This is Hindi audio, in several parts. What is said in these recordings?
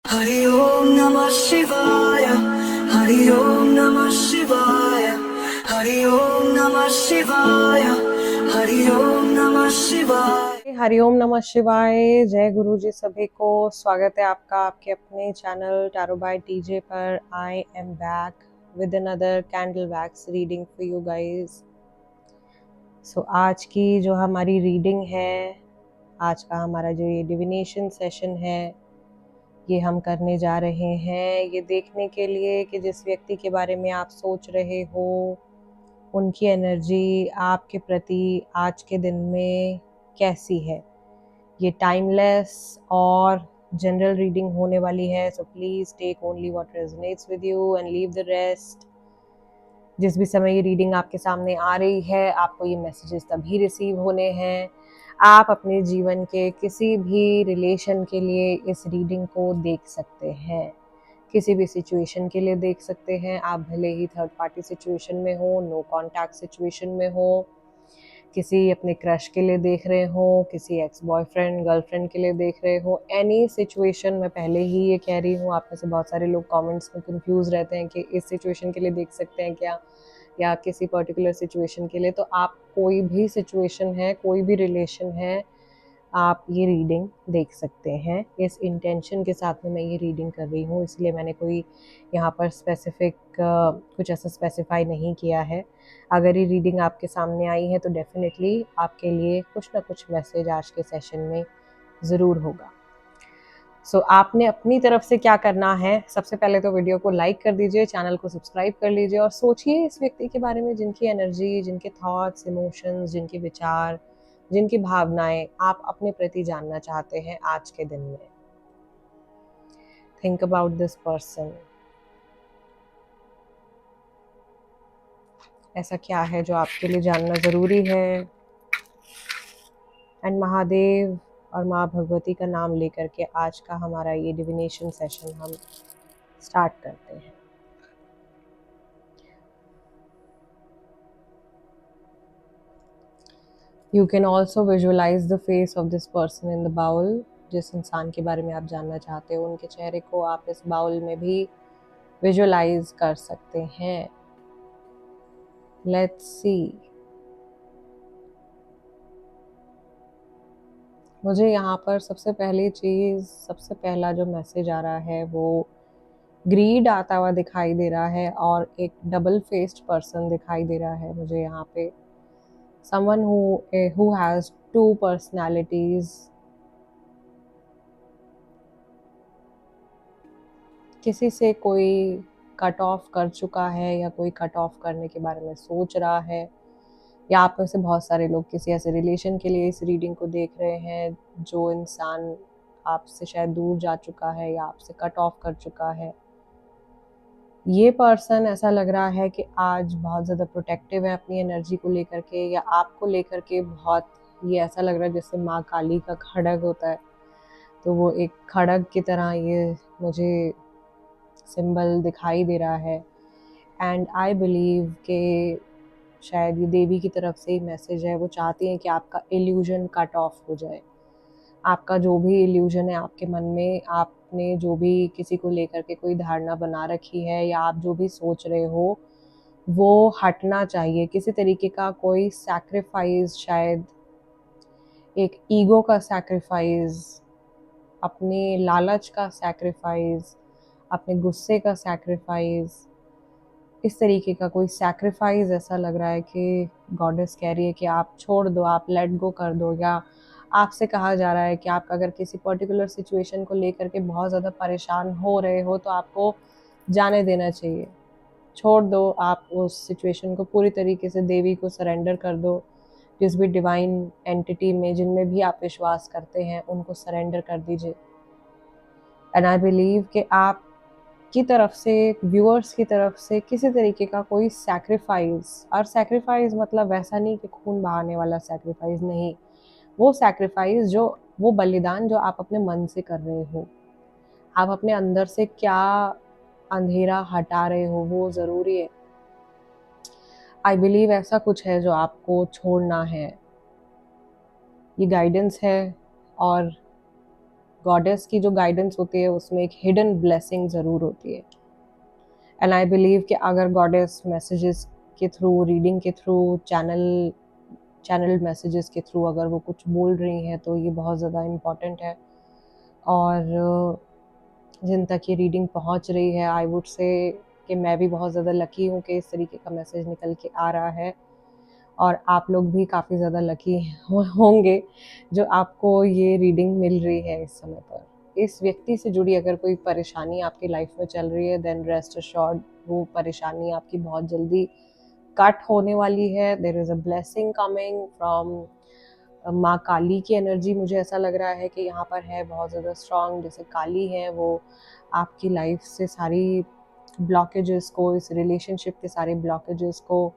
हरि ओम नमः शिवाय। हरि ओम नमः शिवाय। हरि ओम नमः शिवाय। हरि ओम नमः शिवाय। हरिओम नमः शिवाय। जय गुरु जी सभी को। स्वागत है आपका आपके अपने चैनल टैरो बाय टीजे पर। I am back with another candle wax reading for you guys. So आज की जो हमारी रीडिंग है, आज का हमारा जो ये डिविनेशन सेशन है, ये हम करने जा रहे हैं ये देखने के लिए कि जिस व्यक्ति के बारे में आप सोच रहे हो, उनकी एनर्जी आपके प्रति आज के दिन में कैसी है। ये टाइमलेस और जनरल रीडिंग होने वाली है, so please take only what resonates with you and leave the rest. जिस भी समय ये रीडिंग आपके सामने आ रही है, आपको ये मैसेजेस तभी रिसीव होने हैं। आप अपने जीवन के किसी भी रिलेशन के लिए इस रीडिंग को देख सकते हैं, किसी भी सिचुएशन के लिए देख सकते हैं। आप भले ही थर्ड पार्टी सिचुएशन में हो, नो कॉन्टैक्ट सिचुएशन में हो, किसी अपने क्रश के लिए देख रहे हो, किसी एक्स बॉयफ्रेंड गर्लफ्रेंड के लिए देख रहे हो, एनी सिचुएशन। मैं पहले ही ये कह रही हूँ, आप में से बहुत सारे लोग कमेंट्स में कंफ्यूज रहते हैं कि इस सिचुएशन के लिए देख सकते हैं क्या, या किसी पर्टिकुलर सिचुएशन के लिए। तो आप कोई भी सिचुएशन है, कोई भी रिलेशन है, आप ये रीडिंग देख सकते हैं। इस इंटेंशन के साथ में मैं ये रीडिंग कर रही हूँ, इसलिए मैंने कोई यहाँ पर स्पेसिफिक कुछ ऐसा स्पेसिफाई नहीं किया है। अगर ये रीडिंग आपके सामने आई है तो डेफिनेटली आपके लिए कुछ ना कुछ मैसेज आज के सेशन में ज़रूर होगा। सो आपने अपनी तरफ से क्या करना है, सबसे पहले तो वीडियो को लाइक कर दीजिए, चैनल को सब्सक्राइब कर लीजिए और सोचिए इस व्यक्ति के बारे में जिनकी एनर्जी, जिनके थॉट्स, इमोशंस, जिनके विचार, जिनकी भावनाएं आप अपने प्रति जानना चाहते हैं आज के दिन में। Think about this person. ऐसा क्या है जो आपके लिए जानना ज़रूरी है। एंड महादेव और माँ भगवती का नाम लेकर के आज का हमारा ये डिविनेशन सेशन हम स्टार्ट करते हैं। You can also visualise the face of this person in the bowl. जिस इंसान के बारे में आप जानना चाहते हो, उनके चेहरे को आप इस बाउल में भी विजुअलाइज कर सकते हैं। Let's see. मुझे यहाँ पर सबसे पहली चीज़, सबसे पहला जो मैसेज आ रहा है वो ग्रीड आता हुआ दिखाई दे रहा है और एक डबल फेस्ड पर्सन दिखाई दे रहा है मुझे यहाँ पे। Someone who has two personalities। किसी से कोई कट ऑफ कर चुका है या कोई कट ऑफ करने के बारे में सोच रहा है, या आप में से बहुत सारे लोग किसी ऐसे रिलेशन के लिए इस रीडिंग को देख रहे हैं जो इंसान आपसे शायद दूर जा चुका है या आपसे कट ऑफ कर चुका है। ये पर्सन ऐसा लग रहा है कि आज बहुत ज़्यादा प्रोटेक्टिव है अपनी एनर्जी को लेकर के, या आपको लेकर के बहुत, ये ऐसा लग रहा है जैसे माँ काली का खड़ग होता है, तो वो एक खड़ग की तरह ये मुझे सिंबल दिखाई दे रहा है। एंड आई बिलीव कि शायद ये देवी की तरफ से ही मैसेज है। वो चाहती हैं कि आपका इल्यूजन कट ऑफ हो जाए। आपका जो भी इल्यूजन है आपके मन में, आपने जो भी किसी को लेकर के कोई धारणा बना रखी है या आप जो भी सोच रहे हो, वो हटना चाहिए। किसी तरीके का कोई सैक्रिफाइस, शायद एक ईगो का सैक्रिफाइस, अपने लालच का सैक्रिफाइस, अपने गुस्से का सैक्रिफाइस, इस तरीके का कोई सैक्रिफाइस ऐसा लग रहा है कि गॉडेस कह रही है कि आप छोड़ दो, आप लेट गो कर दो। या आपसे कहा जा रहा है कि आप अगर किसी पर्टिकुलर सिचुएशन को लेकर के बहुत ज़्यादा परेशान हो रहे हो तो आपको जाने देना चाहिए, छोड़ दो। आप उस सिचुएशन को पूरी तरीके से देवी को सरेंडर कर दो। जिस भी डिवाइन एंटिटी में, जिनमें भी आप विश्वास करते हैं, उनको सरेंडर कर दीजिए। एंड आई बिलीव कि आप की तरफ से, व्यूअर्स की तरफ से किसी तरीके का कोई सैक्रिफाइस, और सैक्रिफाइस मतलब वैसा नहीं कि खून बहाने वाला सैक्रिफाइस नहीं, वो सैक्रिफाइस जो, वो बलिदान जो आप अपने मन से कर रहे हो, आप अपने अंदर से क्या अंधेरा हटा रहे हो, वो ज़रूरी है। आई बिलीव ऐसा कुछ है जो आपको छोड़ना है। ये गाइडेंस है और गॉडेस की जो गाइडेंस होती है उसमें एक हिडन ब्लेसिंग ज़रूर होती है। एंड आई बिलीव कि अगर गॉडेस मैसेजेस के थ्रू, रीडिंग के थ्रू, चैनल मैसेजेस के थ्रू अगर वो कुछ बोल रही हैं तो ये बहुत ज़्यादा इम्पॉर्टेंट है। और जिन तक ये रीडिंग पहुंच रही है, आई वुड से कि मैं भी बहुत ज़्यादा लकी हूँ कि इस तरीके का मैसेज निकल के आ रहा है, और आप लोग भी काफ़ी ज़्यादा लकी होंगे जो आपको ये रीडिंग मिल रही है इस समय पर। इस व्यक्ति से जुड़ी अगर कोई परेशानी आपकी लाइफ में चल रही है, देन रेस्ट अश्योर्ड वो परेशानी आपकी बहुत जल्दी कट होने वाली है। There is a blessing coming from माँ काली की एनर्जी। मुझे ऐसा लग रहा है कि यहाँ पर है बहुत ज़्यादा स्ट्रॉन्ग। जैसे काली है वो आपकी लाइफ से सारी ब्लॉकेजेस को, इस रिलेशनशिप के सारे ब्लॉकेजेस को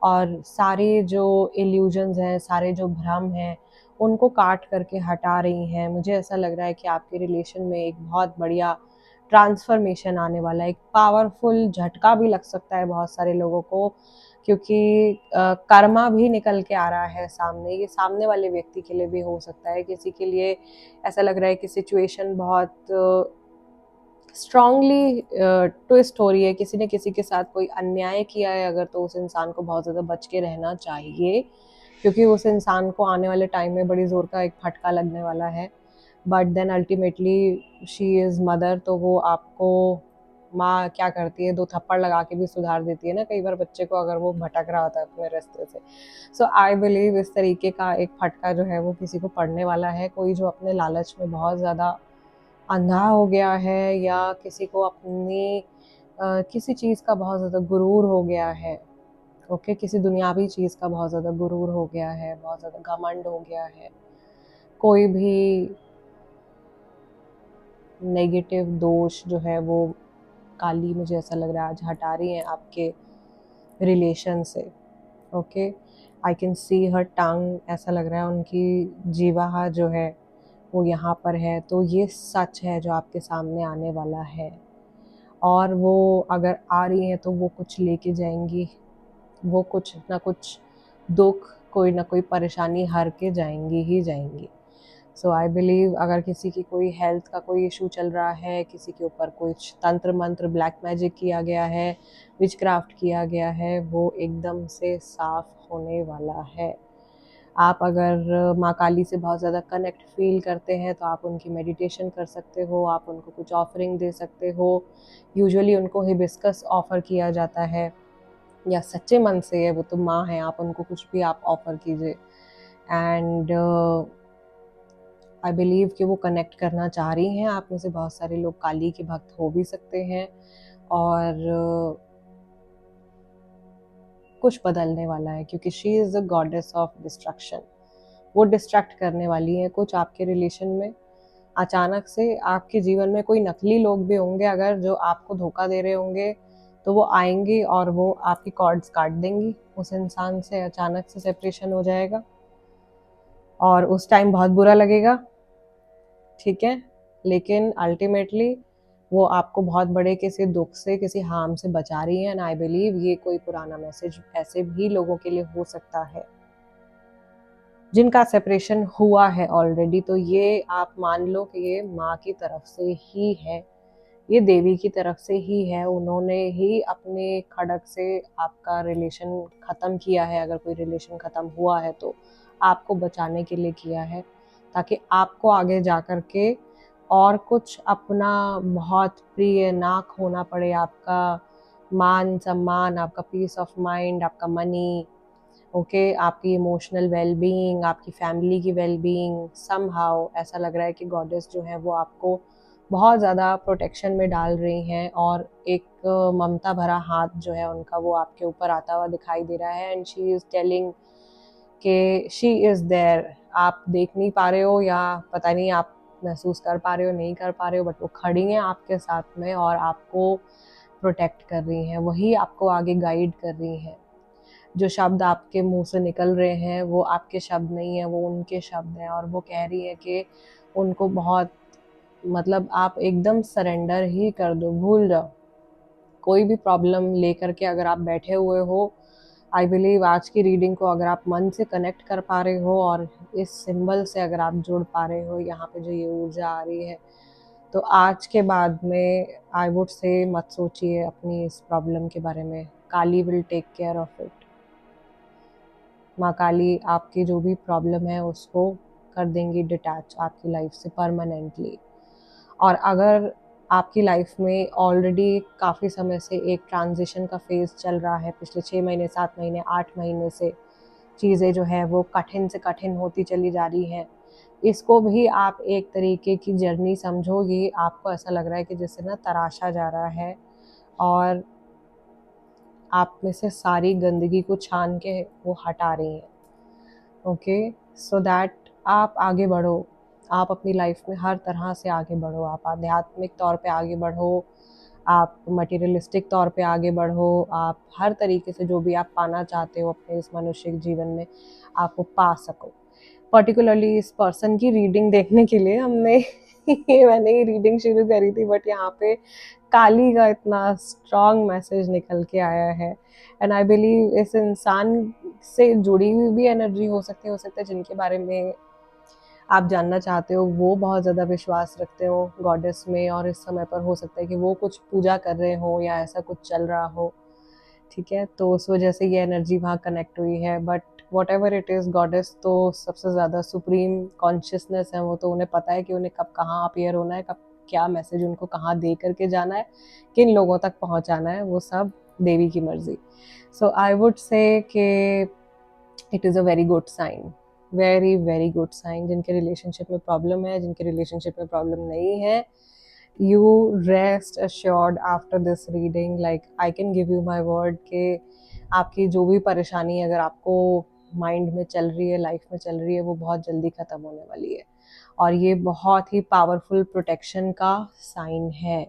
और सारे जो इल्यूजन्स हैं, सारे जो भ्रम हैं, उनको काट करके हटा रही हैं। मुझे ऐसा लग रहा है कि आपके रिलेशन में एक बहुत बढ़िया ट्रांसफॉर्मेशन आने वाला है। एक पावरफुल झटका भी लग सकता है बहुत सारे लोगों को, क्योंकि कर्मा भी निकल के आ रहा है सामने। ये सामने वाले व्यक्ति के लिए भी हो सकता है। किसी के लिए ऐसा लग रहा है कि सिचुएशन बहुत स्ट्रांगली ट्विस्ट हो रही है। किसी ने किसी के साथ कोई अन्याय किया है अगर, तो उस इंसान को बहुत ज़्यादा बच के रहना चाहिए, क्योंकि उस इंसान को आने वाले टाइम में बड़ी ज़ोर का एक फटका लगने वाला है। But then ultimately she is mother, तो वो आपको, माँ क्या करती है, 2 थप्पड़ लगा के भी सुधार देती है ना कई बार बच्चे को, अगर वो भटक रहा होता है अपने रास्ते से। सो आई बिलीव इस तरीके का एक फटका जो है वो किसी को पड़ने वाला है। कोई जो अपने लालच में बहुत ज़्यादा अंधा हो गया है, या किसी को अपनी किसी चीज़ का बहुत ज़्यादा गुरूर हो गया है। ओके, किसी दुनियावी चीज़ का बहुत ज़्यादा गुरूर हो गया है, बहुत ज़्यादा घमंड हो गया है। कोई भी नेगेटिव दोष जो है वो काली, मुझे ऐसा लग रहा है आज हटा रही है आपके रिलेशन से। ओके, आई कैन सी हर टंग, ऐसा लग रहा है उनकी जीवाहा जो है वो यहाँ पर है। तो ये सच है जो आपके सामने आने वाला है, और वो अगर आ रही हैं तो वो कुछ लेके जाएंगी, वो कुछ ना कुछ दुख, कोई ना कोई परेशानी हर के जाएंगी ही जाएंगी। सो आई बिलीव अगर किसी की कोई हेल्थ का कोई इशू चल रहा है, किसी के ऊपर कुछ तंत्र मंत्र ब्लैक मैजिक किया गया है, विचक्राफ्ट किया गया है, वो एकदम से साफ होने वाला है। आप अगर माँ काली से बहुत ज़्यादा कनेक्ट फील करते हैं तो आप उनकी मेडिटेशन कर सकते हो, आप उनको कुछ ऑफरिंग दे सकते हो। यूजुअली उनको हिबिस्कस ऑफ़र किया जाता है, या सच्चे मन से है, वो तो माँ है, आप उनको कुछ भी आप ऑफ़र कीजिए। एंड आई बिलीव कि वो कनेक्ट करना चाह रही हैं। आप में से बहुत सारे लोग काली के भक्त हो भी सकते हैं, और कुछ बदलने वाला है, क्योंकि she is the goddess of destruction. वो डिस्ट्रैक्ट करने वाली हैं कुछ आपके रिलेशन में। अचानक से आपके जीवन में कोई नकली लोग भी होंगे अगर, जो आपको धोखा दे रहे होंगे, तो वो आएंगी और वो आपकी कॉर्ड्स काट देंगी। उस इंसान से अचानक से सेपरेशन हो जाएगा और उस टाइम बहुत बुरा लगेगा, ठीक है, लेकिन अल्टीमेटली वो आपको बहुत बड़े किसी दुख से, किसी हार्म से बचा रही है। एंड आई बिलीव ये कोई पुराना मैसेज ऐसे भी लोगों के लिए हो सकता है जिनका सेपरेशन हुआ है ऑलरेडी। तो ये आप मान लो कि ये माँ की तरफ से ही है, ये देवी की तरफ से ही है। उन्होंने ही अपने खड़ग से आपका रिलेशन ख़त्म किया है, अगर कोई रिलेशन ख़त्म हुआ है तो आपको बचाने के लिए किया है, ताकि आपको आगे जा कर के और कुछ अपना बहुत प्रिय ना खोना पड़े। आपका मान सम्मान, आपका पीस ऑफ माइंड, आपका मनी, ओके, आपकी इमोशनल वेलबींग, आपकी फैमिली की वेलबींग। समहाउ ऐसा लग रहा है कि गॉडेस जो है वो आपको बहुत ज़्यादा प्रोटेक्शन में डाल रही हैं, और एक ममता भरा हाथ जो है उनका वो आपके ऊपर आता हुआ दिखाई दे रहा है। एंड शी इज़ टेलिंग कि शी इज़ देयर। आप देख नहीं पा रहे हो, या पता नहीं आप महसूस कर पा रहे हो, नहीं कर पा रहे हो, बट वो खड़ी हैं आपके साथ में और आपको प्रोटेक्ट कर रही हैं, वही आपको आगे गाइड कर रही हैं। जो शब्द आपके मुंह से निकल रहे हैं वो आपके शब्द नहीं है, वो उनके शब्द हैं, और वो कह रही है कि उनको बहुत, मतलब आप एकदम सरेंडर ही कर दो, भूल जाओ। कोई भी प्रॉब्लम लेकर के अगर आप बैठे हुए हो, आई बिलीव आज की रीडिंग को अगर आप मन से कनेक्ट कर पा रहे हो और इस सिंबल से अगर आप जुड़ पा रहे हो, यहाँ पे जो ये ऊर्जा आ रही है, तो आज के बाद में आई वुड से मत सोचिए अपनी इस प्रॉब्लम के बारे में। Kali will take care of it. माँ काली आपकी जो भी प्रॉब्लम है उसको कर देंगी डिटैच आपकी लाइफ से परमानेंटली। और अगर आपकी लाइफ में ऑलरेडी काफ़ी समय से एक ट्रांजिशन का फेज़ चल रहा है, पिछले 6 महीने, 7 महीने, 8 महीने से चीज़ें जो है वो कठिन से कठिन होती चली जा रही हैं, इसको भी आप एक तरीके की जर्नी समझो। ये आपको ऐसा लग रहा है कि जैसे ना तराशा जा रहा है और आप में से सारी गंदगी को छान के वो हटा रही हैं। ओके, सो दैट आप आगे बढ़ो, आप अपनी लाइफ में हर तरह से आगे बढ़ो, आप आध्यात्मिक तौर पे आगे बढ़ो, आप मटेरियलिस्टिक तौर पे आगे बढ़ो, आप हर तरीके से जो भी आप पाना चाहते हो अपने इस मनुष्य के जीवन में आप वो पा सको। पर्टिकुलरली इस पर्सन की रीडिंग देखने के लिए मैंने ही रीडिंग शुरू करी थी, बट यहाँ पे काली का इतना स्ट्रॉन्ग मैसेज निकल के आया है। एंड आई बिलीव इस इंसान से जुड़ी हुई भी एनर्जी हो सकती है जिनके बारे में आप जानना चाहते हो, वो बहुत ज़्यादा विश्वास रखते हो गॉडेस में, और इस समय पर हो सकता है कि वो कुछ पूजा कर रहे हो या ऐसा कुछ चल रहा हो। ठीक है, तो उस वजह से ये एनर्जी वहाँ कनेक्ट हुई है। But what ever it is, goddess तो सबसे ज़्यादा सुप्रीम कॉन्शियसनेस है, वो तो उन्हें पता है कि उन्हें कब कहाँ अपीयर होना है, कब क्या मैसेज उनको कहाँ दे करके जाना है, किन लोगों तक पहुँचाना है, वो सब देवी की मर्जी। सो आई वुड से कि it is a very good sign, very very good sign. जिनके रिलेशनशिप में प्रॉब्लम है, जिनके रिलेशनशिप में प्रॉब्लम नहीं है, you rest assured after this reading, like I can give you my word कि आपकी जो भी परेशानी अगर आपको माइंड में चल रही है, लाइफ में चल रही है, वो बहुत जल्दी ख़त्म होने वाली है। और ये बहुत ही पावरफुल प्रोटेक्शन का साइन है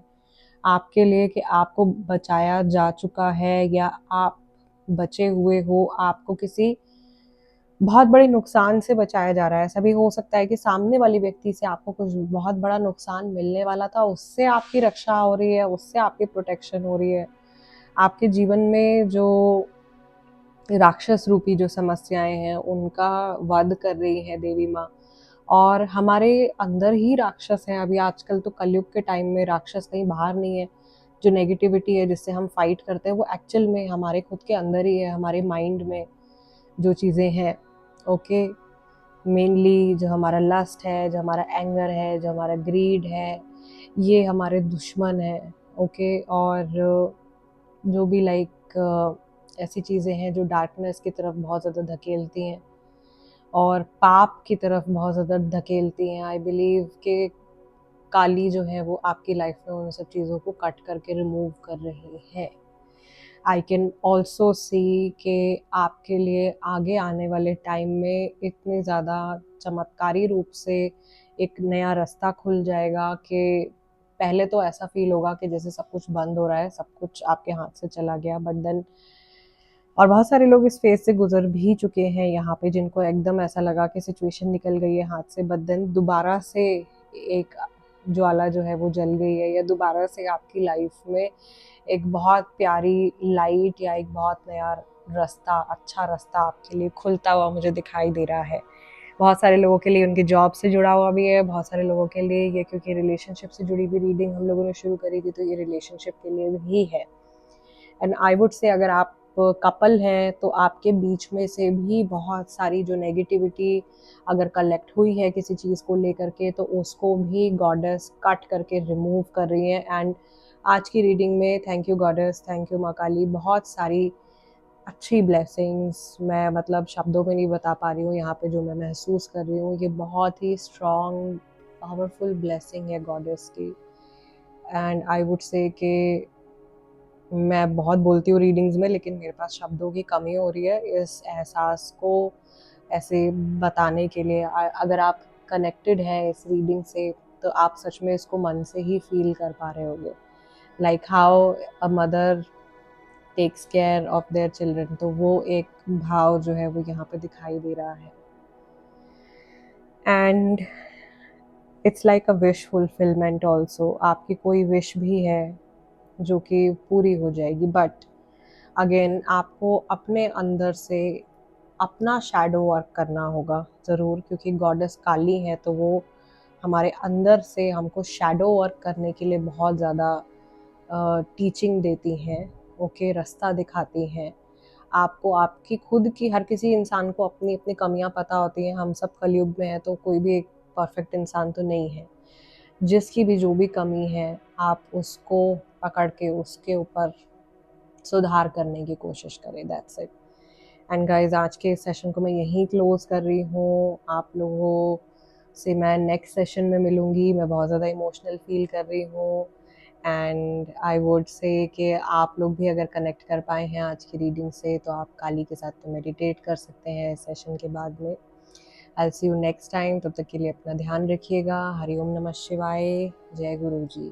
आपके लिए कि आपको बचाया जा चुका है या आप बचे हुए हो, आपको किसी बहुत बड़े नुकसान से बचाया जा रहा है। ऐसा भी हो सकता है कि सामने वाली व्यक्ति से आपको कुछ बहुत बड़ा नुकसान मिलने वाला था, उससे आपकी रक्षा हो रही है, उससे आपकी प्रोटेक्शन हो रही है। आपके जीवन में जो राक्षस रूपी जो समस्याएं हैं उनका वध कर रही है देवी माँ। और हमारे अंदर ही राक्षस हैं। अभी आजकल तो कलयुग के टाइम में राक्षस कहीं बाहर नहीं है। जो नेगेटिविटी है जिससे हम फाइट करते हैं वो एक्चुअल में हमारे खुद के अंदर ही है, हमारे माइंड में जो चीज़ें हैं। ओके, मेनली जो हमारा लस्ट है, जो हमारा एंगर है, जो हमारा ग्रीड है, ये हमारे दुश्मन हैं। ओके, और जो भी ऐसी चीज़ें हैं जो डार्कनेस की तरफ बहुत ज़्यादा धकेलती हैं और पाप की तरफ बहुत ज़्यादा धकेलती हैं, आई बिलीव कि काली जो है वो आपकी लाइफ में उन सब चीज़ों को कट करके रिमूव कर रही है। आई कैन ऑल्सो सी कि आपके लिए आगे आने वाले टाइम में इतने ज़्यादा चमत्कारी रूप से एक नया रास्ता खुल जाएगा कि पहले तो ऐसा फील होगा कि जैसे सब कुछ बंद हो रहा है, सब कुछ आपके हाथ से चला गया, बट देन और बहुत सारे लोग इस फेज से गुजर भी चुके हैं यहाँ पे, जिनको एकदम ऐसा लगा कि सिचुएशन निकल गई है हाथ से, बट देन दोबारा से एक ज्वाला जो है वो जल गई है, या दोबारा से आपकी लाइफ में एक बहुत प्यारी लाइट या एक बहुत नया रास्ता, अच्छा रास्ता आपके लिए खुलता हुआ मुझे दिखाई दे रहा है। बहुत सारे लोगों के लिए उनकी जॉब से जुड़ा हुआ भी है, बहुत सारे लोगों के लिए ये, क्योंकि रिलेशनशिप से जुड़ी हुई रीडिंग हम लोगों ने शुरू करी थी, तो ये रिलेशनशिप के लिए भी है। एंड आई वुड से अगर आप कपल हैं तो आपके बीच में से भी बहुत सारी जो नेगेटिविटी अगर कलेक्ट हुई है किसी चीज़ को लेकर के, तो उसको भी गॉडेस कट करके रिमूव कर रही है। एंड आज की रीडिंग में thank you goddess, thank you माँ काली, बहुत सारी अच्छी ब्लेसिंग्स मैं मतलब शब्दों में नहीं बता पा रही हूँ, यहाँ पे जो मैं महसूस कर रही हूँ ये बहुत ही स्ट्रॉन्ग पावरफुल ब्लेसिंग है गॉडेस की। एंड आई वुड से कि मैं बहुत बोलती हूँ रीडिंग्स में, लेकिन मेरे पास शब्दों की कमी हो रही है इस एहसास को ऐसे बताने के लिए। अगर आप कनेक्टेड हैं इस रीडिंग से तो आप सच में इसको मन से ही फील कर पा रहे होंगे, like how a mother takes care of their children, तो वो एक भाव जो है वो यहाँ पे दिखाई दे रहा है। And it's like a wish fulfilment also, आपकी कोई विश भी है जो कि पूरी हो जाएगी, बट अगेन आपको अपने अंदर से अपना शैडो वर्क करना होगा ज़रूर, क्योंकि गॉडेस काली है तो वो हमारे अंदर से हमको शैडो वर्क करने के लिए बहुत ज़्यादा टीचिंग देती हैं, ओके, रास्ता दिखाती हैं आपको। आपकी खुद की, हर किसी इंसान को अपनी अपनी कमियां पता होती हैं। हम सब कलयुग में हैं तो कोई भी एक परफेक्ट इंसान तो नहीं है। जिसकी भी जो भी कमी है आप उसको पकड़ के उसके ऊपर सुधार करने की कोशिश करें। That's it. एंड गाइज, आज के सेशन को मैं यहीं क्लोज कर रही हूँ। आप लोगों से मैं नेक्स्ट सेशन में मिलूँगी। मैं बहुत ज़्यादा इमोशनल फील कर रही हूँ एंड आई वुड से कि आप लोग भी अगर कनेक्ट कर पाए हैं आज की रीडिंग से तो आप काली के साथ तो मेडिटेट कर सकते हैं सेशन के बाद में। आई सी यू नेक्स्ट टाइम। तब तक के लिए अपना ध्यान रखिएगा। हरि ओम नमः शिवाय। जय गुरु जी।